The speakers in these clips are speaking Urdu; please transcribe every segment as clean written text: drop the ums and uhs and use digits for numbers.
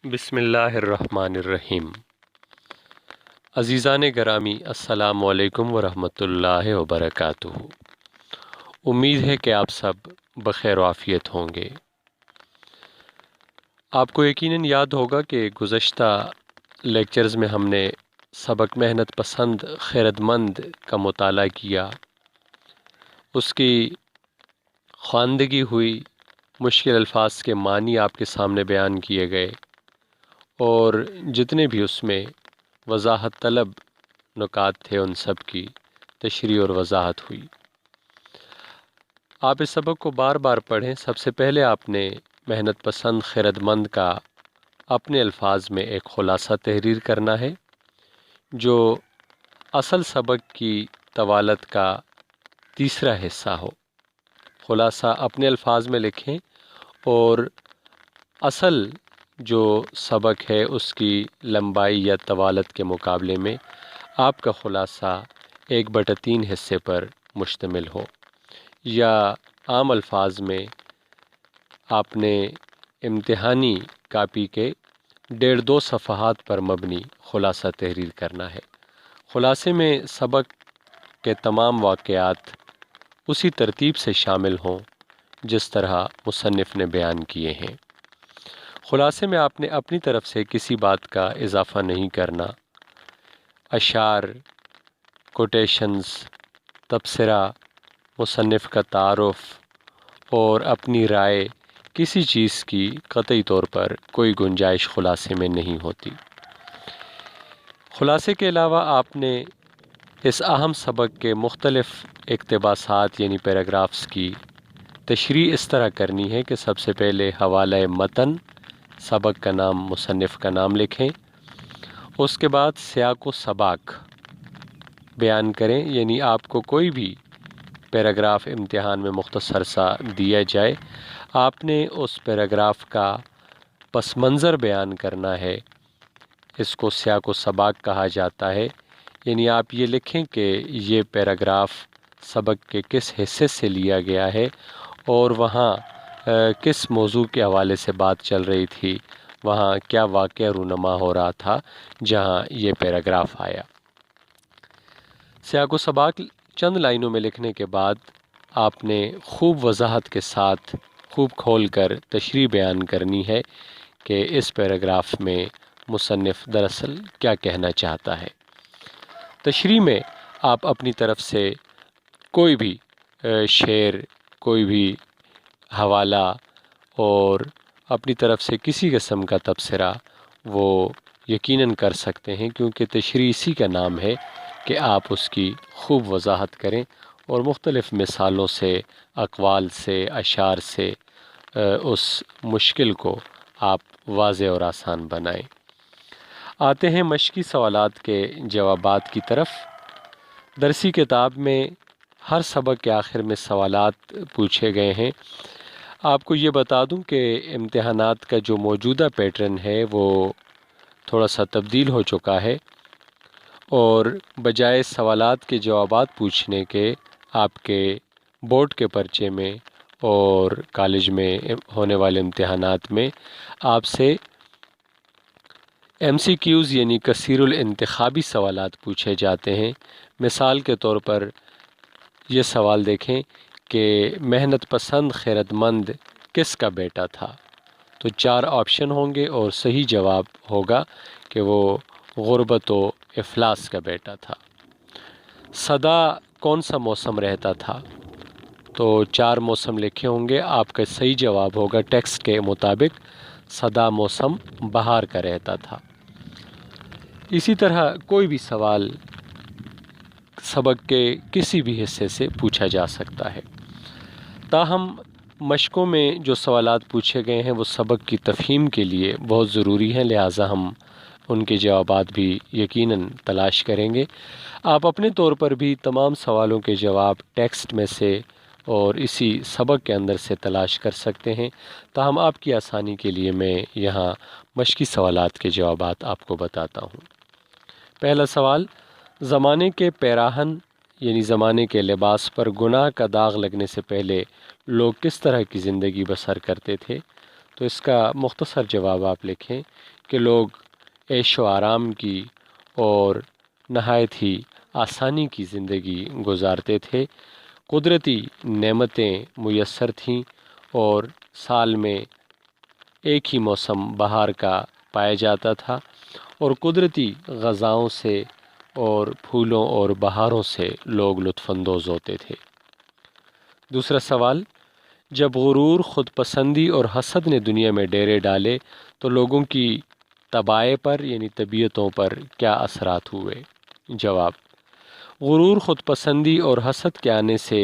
بسم اللہ الرحمن الرحیم۔ عزیزان گرامی، السلام علیکم ورحمۃ اللہ وبرکاتہ۔ امید ہے کہ آپ سب بخیر و عافیت ہوں گے۔ آپ کو یقیناً یاد ہوگا کہ گزشتہ لیکچرز میں ہم نے سبق محنت پسند خیرت مند کا مطالعہ کیا، اس کی خواندگی ہوئی، مشکل الفاظ کے معنی آپ کے سامنے بیان کیے گئے، اور جتنے بھی اس میں وضاحت طلب نکات تھے ان سب کی تشریح اور وضاحت ہوئی۔ آپ اس سبق کو بار بار پڑھیں۔ سب سے پہلے آپ نے محنت پسند خیرت مند کا اپنے الفاظ میں ایک خلاصہ تحریر کرنا ہے، جو اصل سبق کی طوالت کا تیسرا حصہ ہو۔ خلاصہ اپنے الفاظ میں لکھیں اور اصل جو سبق ہے اس کی لمبائی یا طوالت کے مقابلے میں آپ کا خلاصہ 1/3 حصے پر مشتمل ہو، یا عام الفاظ میں آپ نے امتحانی کاپی کے 1.5-2 صفحات پر مبنی خلاصہ تحریر کرنا ہے۔ خلاصے میں سبق کے تمام واقعات اسی ترتیب سے شامل ہوں جس طرح مصنف نے بیان کیے ہیں۔ خلاصے میں آپ نے اپنی طرف سے کسی بات کا اضافہ نہیں کرنا۔ اشعار، کوٹیشنز، تبصرہ، مصنف کا تعارف اور اپنی رائے، کسی چیز کی قطعی طور پر کوئی گنجائش خلاصے میں نہیں ہوتی۔ خلاصے کے علاوہ آپ نے اس اہم سبق کے مختلف اقتباسات یعنی پیراگرافز کی تشریح اس طرح کرنی ہے کہ سب سے پہلے حوالہ متن، سبق کا نام، مصنف کا نام لکھیں، اس کے بعد سیاق و سباق بیان کریں، یعنی آپ کو کوئی بھی پیراگراف امتحان میں مختصر سا دیا جائے، آپ نے اس پیراگراف کا پس منظر بیان کرنا ہے۔ اس کو سیاق و سباق کہا جاتا ہے، یعنی آپ یہ لکھیں کہ یہ پیراگراف سبق کے کس حصے سے لیا گیا ہے اور وہاں کس موضوع کے حوالے سے بات چل رہی تھی، وہاں کیا واقعہ رونما ہو رہا تھا جہاں یہ پیراگراف آیا۔ سیاق و سباق چند لائنوں میں لکھنے کے بعد آپ نے خوب وضاحت کے ساتھ خوب کھول کر تشریح بیان کرنی ہے کہ اس پیراگراف میں مصنف دراصل کیا کہنا چاہتا ہے۔ تشریح میں آپ اپنی طرف سے کوئی بھی شعر، کوئی بھی حوالہ اور اپنی طرف سے کسی قسم کا تبصرہ وہ یقیناً کر سکتے ہیں، کیونکہ تشریح اسی کا نام ہے کہ آپ اس کی خوب وضاحت کریں اور مختلف مثالوں سے، اقوال سے، اشعار سے اس مشکل کو آپ واضح اور آسان بنائیں۔ آتے ہیں مشقی سوالات کے جوابات کی طرف۔ درسی کتاب میں ہر سبق کے آخر میں سوالات پوچھے گئے ہیں۔ آپ کو یہ بتا دوں کہ امتحانات کا جو موجودہ پیٹرن ہے وہ تھوڑا سا تبدیل ہو چکا ہے، اور بجائے سوالات کے جوابات پوچھنے کے آپ کے بورڈ کے پرچے میں اور کالج میں ہونے والے امتحانات میں آپ سے MCQs یعنی کثیر الانتخابی سوالات پوچھے جاتے ہیں۔ مثال کے طور پر یہ سوال دیکھیں کہ محنت پسند خیرت مند کس کا بیٹا تھا؟ تو 4 آپشن ہوں گے اور صحیح جواب ہوگا کہ وہ غربت و افلاس کا بیٹا تھا۔ سدا کون سا موسم رہتا تھا؟ تو 4 موسم لکھے ہوں گے، آپ کا صحیح جواب ہوگا ٹیکسٹ کے مطابق سدا موسم بہار کا رہتا تھا۔ اسی طرح کوئی بھی سوال سبق کے کسی بھی حصے سے پوچھا جا سکتا ہے۔ تاہم مشقوں میں جو سوالات پوچھے گئے ہیں وہ سبق کی تفہیم کے لیے بہت ضروری ہیں، لہٰذا ہم ان کے جوابات بھی یقیناً تلاش کریں گے۔ آپ اپنے طور پر بھی تمام سوالوں کے جواب ٹیکسٹ میں سے اور اسی سبق کے اندر سے تلاش کر سکتے ہیں، تاہم آپ کی آسانی کے لیے میں یہاں مشقی سوالات کے جوابات آپ کو بتاتا ہوں۔ پہلا سوال، زمانے کے پیراہن یعنی زمانے کے لباس پر گناہ کا داغ لگنے سے پہلے لوگ کس طرح کی زندگی بسر کرتے تھے؟ تو اس کا مختصر جواب آپ لکھیں کہ لوگ عیش و آرام کی اور نہایت ہی آسانی کی زندگی گزارتے تھے، قدرتی نعمتیں میسر تھیں اور سال میں ایک ہی موسم بہار کا پایا جاتا تھا، اور قدرتی غذاؤں سے اور پھولوں اور بہاروں سے لوگ لطف اندوز ہوتے تھے۔ دوسرا سوال، جب غرور، خود پسندی اور حسد نے دنیا میں ڈیرے ڈالے تو لوگوں کی طبائع پر یعنی طبیعتوں پر کیا اثرات ہوئے؟ جواب، غرور، خود پسندی اور حسد کے آنے سے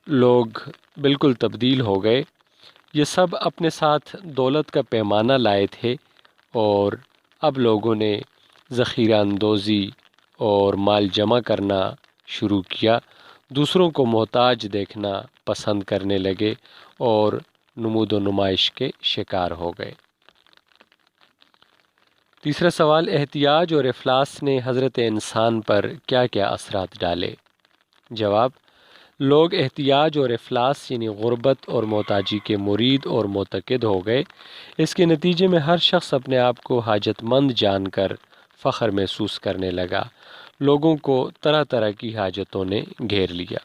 لوگ بالکل تبدیل ہو گئے۔ یہ سب اپنے ساتھ دولت کا پیمانہ لائے تھے اور اب لوگوں نے ذخیرہ اندوزی اور مال جمع کرنا شروع کیا، دوسروں کو محتاج دیکھنا پسند کرنے لگے اور نمود و نمائش کے شکار ہو گئے۔ تیسرا سوال، احتیاج اور افلاس نے حضرت انسان پر کیا کیا اثرات ڈالے؟ جواب، لوگ احتیاج اور افلاس یعنی غربت اور محتاجی کے مرید اور معتقد ہو گئے۔ اس کے نتیجے میں ہر شخص اپنے آپ کو حاجت مند جان کر فخر محسوس کرنے لگا، لوگوں کو طرح طرح کی حاجتوں نے گھیر لیا۔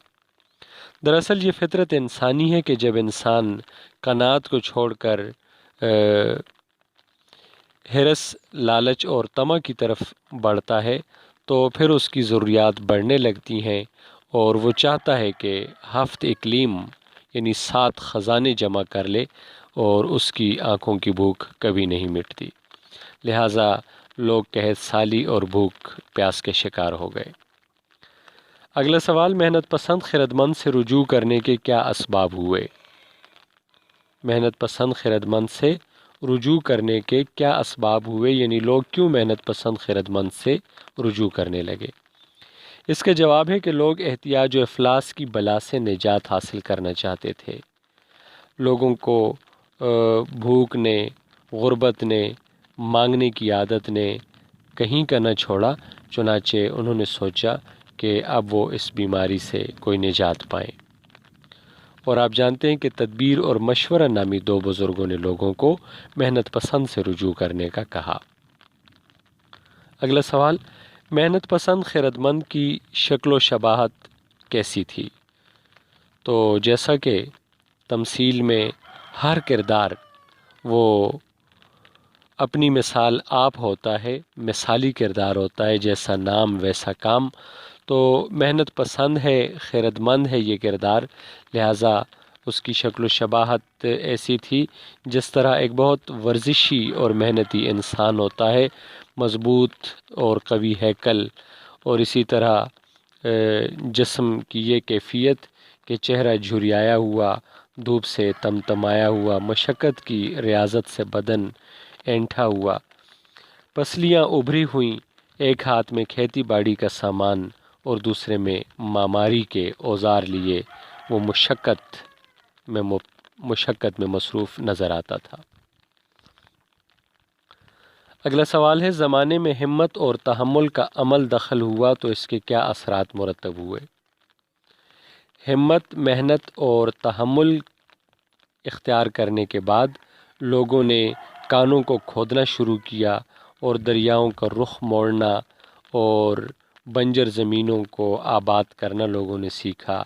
دراصل یہ فطرت انسانی ہے کہ جب انسان قناعت کو چھوڑ کر حرص، لالچ اور طمع کی طرف بڑھتا ہے تو پھر اس کی ضروریات بڑھنے لگتی ہیں اور وہ چاہتا ہے کہ ہفت اقلیم یعنی 7 خزانے جمع کر لے، اور اس کی آنکھوں کی بھوک کبھی نہیں مٹتی، لہٰذا لوگ قحط سالی اور بھوک پیاس کے شکار ہو گئے۔ اگلا سوال، محنت پسند خرد مند سے رجوع کرنے کے کیا اسباب ہوئے؟ محنت پسند خرد مند سے رجوع کرنے کے کیا اسباب ہوئے، یعنی لوگ کیوں محنت پسند خرد مند سے رجوع کرنے لگے؟ اس کا جواب ہے کہ لوگ احتیاج و افلاس کی بلا سے نجات حاصل کرنا چاہتے تھے۔ لوگوں کو بھوک نے، غربت نے، مانگنے کی عادت نے کہیں کا نہ چھوڑا، چنانچہ انہوں نے سوچا کہ اب وہ اس بیماری سے کوئی نجات پائیں۔ اور آپ جانتے ہیں کہ تدبیر اور مشورہ نامی 2 بزرگوں نے لوگوں کو محنت پسند سے رجوع کرنے کا کہا۔ اگلا سوال، محنت پسند خرد مند کی شکل و شباہت کیسی تھی؟ تو جیسا کہ تمثیل میں ہر کردار وہ اپنی مثال آپ ہوتا ہے، مثالی کردار ہوتا ہے، جیسا نام ویسا کام، تو محنت پسند ہے، خیرت مند ہے یہ کردار، لہٰذا اس کی شکل و شباہت ایسی تھی جس طرح ایک بہت ورزشی اور محنتی انسان ہوتا ہے، مضبوط اور قوی ہیکل، اور اسی طرح جسم کی یہ کیفیت کہ چہرہ جھریایا ہوا، دھوپ سے تمتمایا ہوا، مشقت کی ریاضت سے بدن اینٹھا ہوا، پسلیاں ابھری ہوئیں، ایک ہاتھ میں کھیتی باڑی کا سامان اور دوسرے میں معماری کے اوزار لیے وہ مشقت میں مصروف نظر آتا تھا۔ اگلا سوال ہے، زمانے میں ہمت اور تحمل کا عمل دخل ہوا تو اس کے کیا اثرات مرتب ہوئے؟ ہمت، محنت اور تحمل اختیار کرنے کے بعد لوگوں نے کانوں کو کھودنا شروع کیا اور دریاؤں کا رخ موڑنا اور بنجر زمینوں کو آباد کرنا لوگوں نے سیکھا۔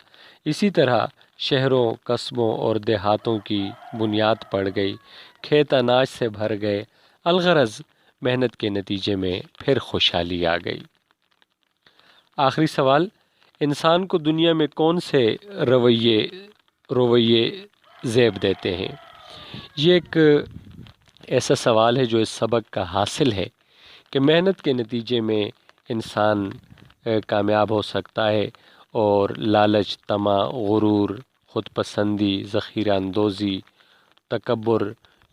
اسی طرح شہروں، قصبوں اور دیہاتوں کی بنیاد پڑ گئی، کھیت اناج سے بھر گئے، الغرض محنت کے نتیجے میں پھر خوشحالی آ گئی۔ آخری سوال، انسان کو دنیا میں کون سے رویے زیب دیتے ہیں؟ یہ ایک ایسا سوال ہے جو اس سبق کا حاصل ہے کہ محنت کے نتیجے میں انسان کامیاب ہو سکتا ہے، اور لالچ، طمع، غرور، خود پسندی، ذخیرہ اندوزی، تکبر،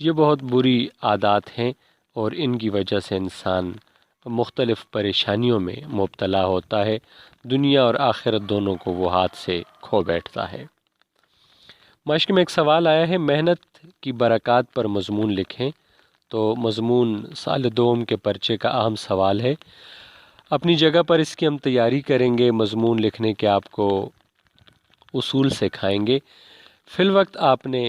یہ بہت بری عادات ہیں اور ان کی وجہ سے انسان مختلف پریشانیوں میں مبتلا ہوتا ہے، دنیا اور آخرت دونوں کو وہ ہاتھ سے کھو بیٹھتا ہے۔ معاشرے میں ایک سوال آیا ہے، محنت کی برکات پر مضمون لکھیں، تو مضمون سال دوم کے پرچے کا اہم سوال ہے۔ اپنی جگہ پر اس کی ہم تیاری کریں گے، مضمون لکھنے کے آپ کو اصول سکھائیں گے۔ فی الوقت آپ نے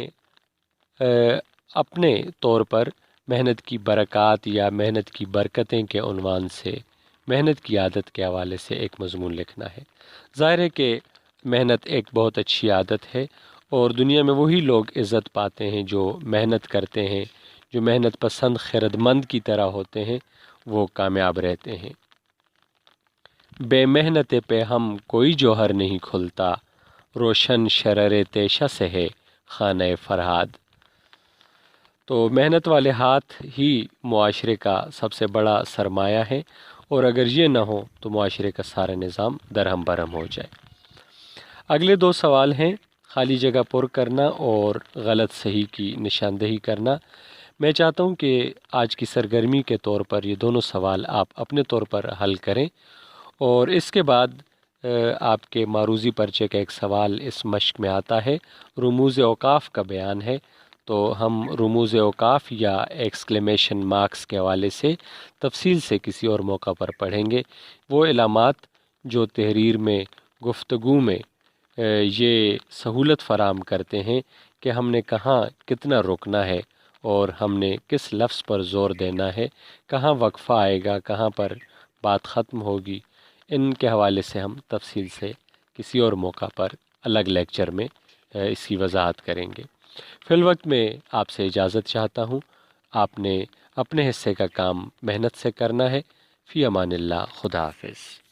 اپنے طور پر محنت کی برکات یا محنت کی برکتیں کے عنوان سے محنت کی عادت کے حوالے سے ایک مضمون لکھنا ہے۔ ظاہر ہے کہ محنت ایک بہت اچھی عادت ہے، اور دنیا میں وہی لوگ عزت پاتے ہیں جو محنت کرتے ہیں، جو محنت پسند خیرت مند کی طرح ہوتے ہیں، وہ کامیاب رہتے ہیں۔ بے محنت پہ ہم کوئی جوہر نہیں کھلتا، روشن شرر تیشہ سے ہے خانہ فرہاد۔ تو محنت والے ہاتھ ہی معاشرے کا سب سے بڑا سرمایہ ہے، اور اگر یہ نہ ہو تو معاشرے کا سارا نظام درہم برہم ہو جائے۔ اگلے دو سوال ہیں خالی جگہ پر کرنا اور غلط صحیح کی نشاندہی کرنا۔ میں چاہتا ہوں کہ آج کی سرگرمی کے طور پر یہ دونوں سوال آپ اپنے طور پر حل کریں، اور اس کے بعد آپ کے معروضی پرچے کا ایک سوال اس مشق میں آتا ہے، رموز اوقاف کا بیان ہے۔ تو ہم رموز اوقاف یا ایکسکلیمیشن مارکس کے حوالے سے تفصیل سے کسی اور موقع پر پڑھیں گے۔ وہ علامات جو تحریر میں، گفتگو میں یہ سہولت فراہم کرتے ہیں کہ ہم نے کہاں کتنا روکنا ہے، اور ہم نے کس لفظ پر زور دینا ہے، کہاں وقفہ آئے گا، کہاں پر بات ختم ہوگی، ان کے حوالے سے ہم تفصیل سے کسی اور موقع پر الگ لیکچر میں اس کی وضاحت کریں گے۔ فی الوقت میں آپ سے اجازت چاہتا ہوں۔ آپ نے اپنے حصے کا کام محنت سے کرنا ہے۔ فی امان اللہ، خدا حافظ۔